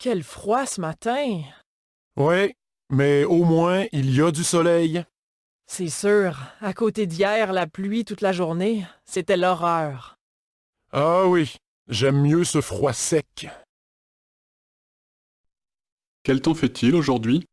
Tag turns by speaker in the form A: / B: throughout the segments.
A: Quel froid ce matin!
B: Oui, mais au moins, il y a du soleil.
A: C'est sûr, à côté d'hier, la pluie toute la journée, c'était l'horreur.
B: Ah oui, j'aime mieux ce froid sec.
C: Quel temps fait-il aujourd'hui?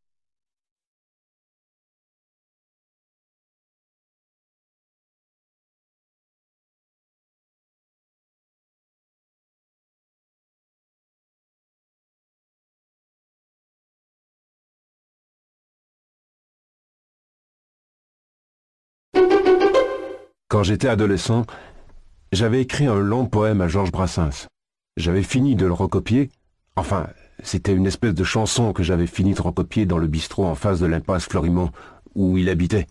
D: Quand j'étais adolescent, j'avais écrit un long poème à Georges Brassens. J'avais fini de le recopier. Enfin, c'était une espèce de chanson que j'avais fini de recopier dans le bistrot en face de l'impasse Florimond, où il habitait.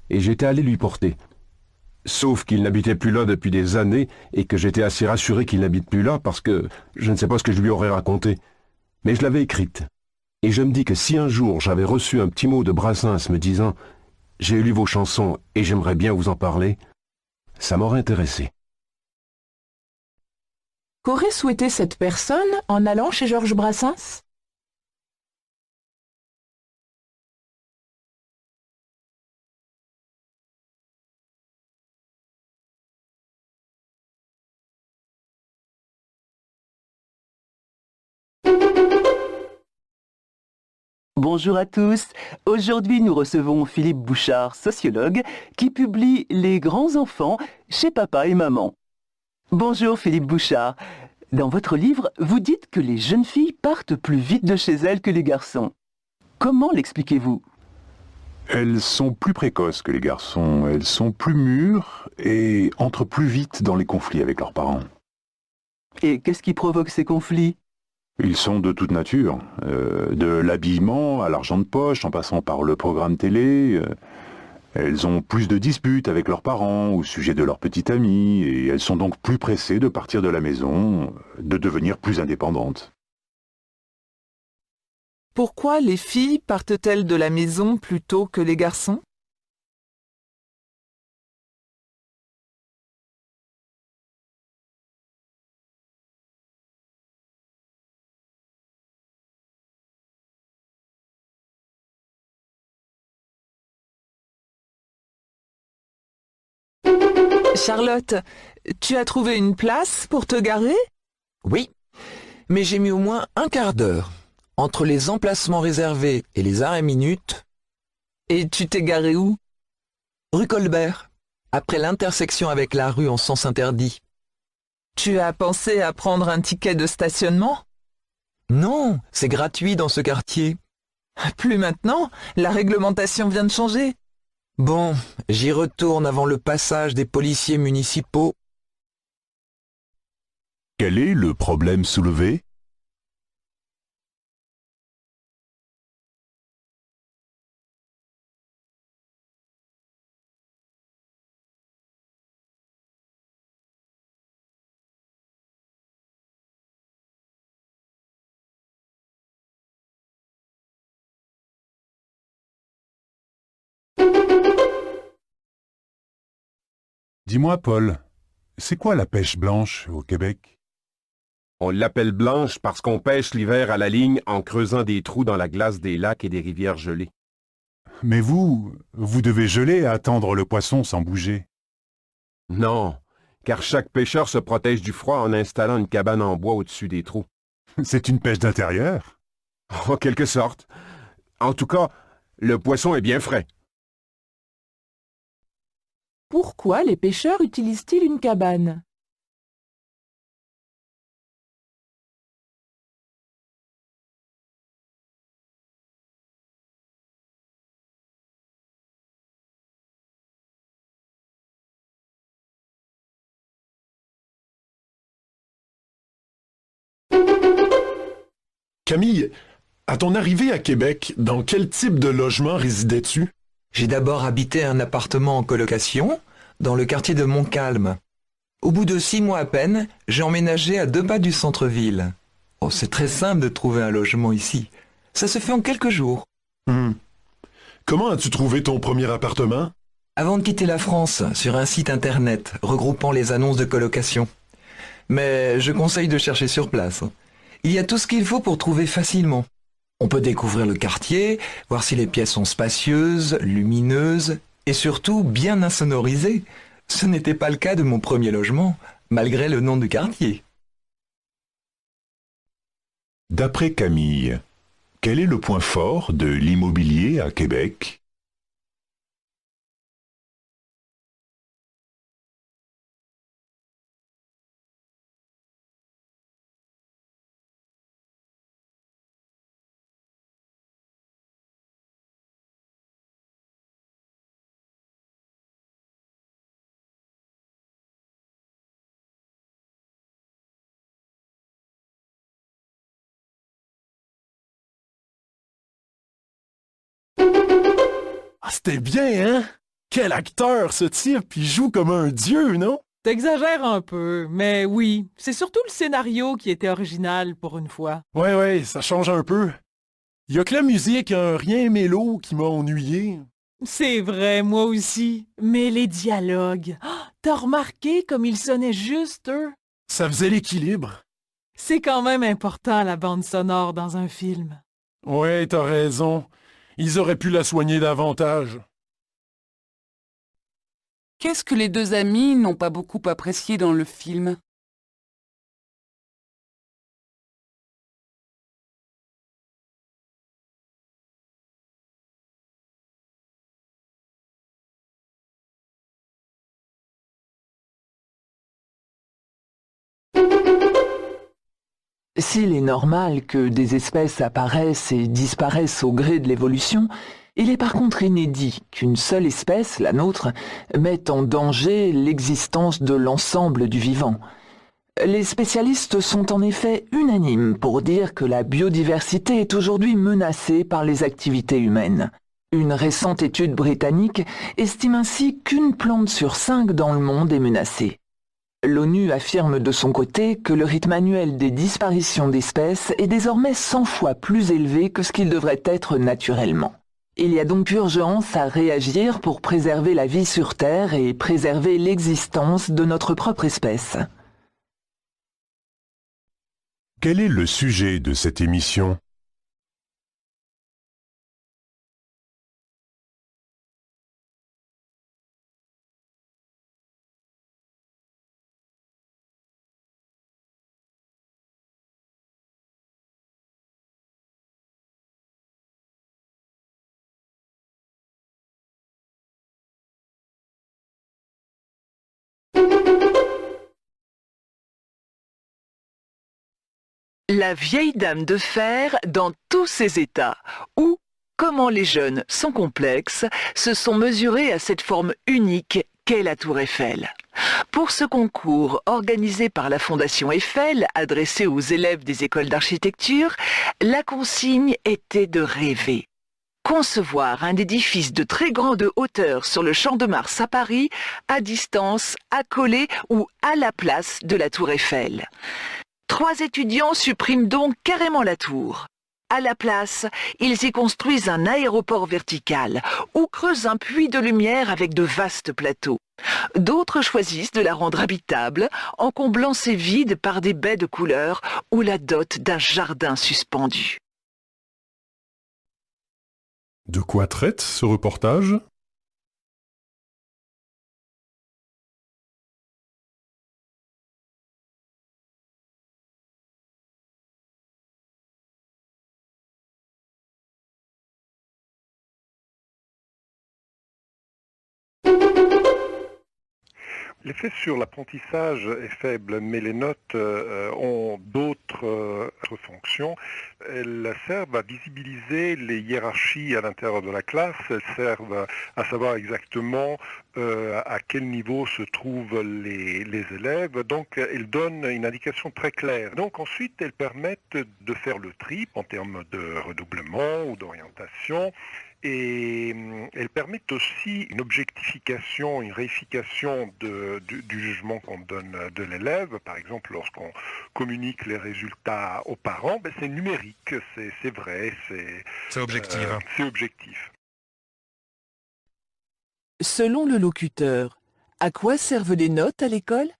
D: Et j'étais allé lui porter. Sauf qu'il n'habitait plus là depuis des années et que j'étais assez rassuré qu'il n'habite plus là parce que je ne sais pas ce que je lui aurais raconté. Mais je l'avais écrite. Et je me dis que si un jour j'avais reçu un petit mot de Brassens me disant « J'ai lu vos chansons et j'aimerais bien vous en parler », ça m'aurait intéressé.
E: Qu'aurait souhaité cette personne en allant chez Georges Brassens?
F: Bonjour à tous. Aujourd'hui, nous recevons Philippe Bouchard, sociologue, qui publie Les grands enfants chez Papa et Maman. Bonjour Philippe Bouchard. Dans votre livre, vous dites que les jeunes filles partent plus vite de chez elles que les garçons. Comment l'expliquez-vous?
G: Elles sont plus précoces que les garçons, elles sont plus mûres et entrent plus vite dans les conflits avec leurs parents.
F: Et qu'est-ce qui provoque ces conflits?
G: Ils sont de toute nature, de l'habillement à l'argent de poche, en passant par le programme télé. Elles ont plus de disputes avec leurs parents au sujet de leurs petites amies, et elles sont donc plus pressées de partir de la maison, de devenir plus indépendantes.
E: Pourquoi les filles partent-elles de la maison plutôt que les garçons? Charlotte, tu as trouvé une place pour te garer?
H: Oui, mais j'ai mis au moins un quart d'heure entre les emplacements réservés et les arrêts minutes.
E: Et tu t'es garé où?
H: Rue Colbert, après l'intersection avec la rue en sens interdit.
E: Tu as pensé à prendre un ticket de stationnement?
H: Non, c'est gratuit dans ce quartier.
E: Plus maintenant, la réglementation vient de changer.
H: Bon, j'y retourne avant le passage des policiers municipaux.
G: Quel est le problème soulevé? Dis-moi, Paul, c'est quoi la pêche blanche au Québec?
D: On l'appelle blanche parce qu'on pêche l'hiver à la ligne en creusant des trous dans la glace des lacs et des rivières gelées.
G: Mais vous devez geler et attendre le poisson sans bouger.
D: Non, car chaque pêcheur se protège du froid en installant une cabane en bois au-dessus des trous.
G: C'est une pêche d'intérieur?
D: En quelque sorte. En tout cas, le poisson est bien frais.
E: Pourquoi les pêcheurs utilisent-ils une cabane?
B: Camille, à ton arrivée à Québec, dans quel type de logement résidais-tu?
H: J'ai d'abord habité un appartement en colocation dans le quartier de Montcalm. Au bout de 6 mois à peine, j'ai emménagé à 2 pas du centre-ville. Oh, c'est très simple de trouver un logement ici. Ça se fait en quelques jours.
B: Comment as-tu trouvé ton premier appartement?
H: Avant de quitter la France, sur un site internet regroupant les annonces de colocation. Mais je conseille de chercher sur place. Il y a tout ce qu'il faut pour trouver facilement. On peut découvrir le quartier, voir si les pièces sont spacieuses, lumineuses et surtout bien insonorisées. Ce n'était pas le cas de mon premier logement, malgré le nom du quartier.
B: D'après Camille, quel est le point fort de l'immobilier à Québec?
I: Ah, c'était bien, hein? Quel acteur, ce type! Il joue comme un dieu, non?
A: T'exagères un peu, mais oui, c'est surtout le scénario qui était original pour une fois.
I: Ouais, ça change un peu. Il y a que la musique, un rien mélo qui m'a ennuyé.
A: C'est vrai, moi aussi. Mais les dialogues, t'as remarqué comme ils sonnaient juste, eux?
I: Ça faisait l'équilibre.
A: C'est quand même important, la bande sonore dans un film.
I: Ouais, t'as raison. Ils auraient pu la soigner davantage.
J: Qu'est-ce que les deux amis n'ont pas beaucoup apprécié dans le film?
E: S'il est normal que des espèces apparaissent et disparaissent au gré de l'évolution, il est par contre inédit qu'une seule espèce, la nôtre, mette en danger l'existence de l'ensemble du vivant. Les spécialistes sont en effet unanimes pour dire que la biodiversité est aujourd'hui menacée par les activités humaines. Une récente étude britannique estime ainsi qu'une plante sur 5 dans le monde est menacée. L'ONU affirme de son côté que le rythme annuel des disparitions d'espèces est désormais 100 fois plus élevé que ce qu'il devrait être naturellement. Il y a donc urgence à réagir pour préserver la vie sur Terre et préserver l'existence de notre propre espèce.
B: Quel est le sujet de cette émission?
E: La vieille dame de fer dans tous ses états, ou comment les jeunes, sans complexe, se sont mesurés à cette forme unique qu'est la Tour Eiffel. Pour ce concours organisé par la Fondation Eiffel, adressé aux élèves des écoles d'architecture, la consigne était de rêver. Concevoir un édifice de très grande hauteur sur le Champ de Mars à Paris, à distance, accolé ou à la place de la Tour Eiffel. 3 étudiants suppriment donc carrément la tour. À la place, ils y construisent un aéroport vertical ou creusent un puits de lumière avec de vastes plateaux. D'autres choisissent de la rendre habitable en comblant ses vides par des baies de couleurs ou la dot d'un jardin suspendu.
B: De quoi traite ce reportage?
K: L'effet sur l'apprentissage est faible, mais les notes ont d'autres fonctions. Elles servent à visibiliser les hiérarchies à l'intérieur de la classe, elles servent à savoir exactement à quel niveau se trouvent les élèves, donc elles donnent une indication très claire. Donc ensuite, elles permettent de faire le tri en termes de redoublement ou d'orientation. Et elles permettent aussi une objectification, une réification du jugement qu'on donne de l'élève. Par exemple, lorsqu'on communique les résultats aux parents, c'est numérique, c'est vrai, c'est objectif. C'est objectif.
E: Selon le locuteur, à quoi servent les notes à l'école ?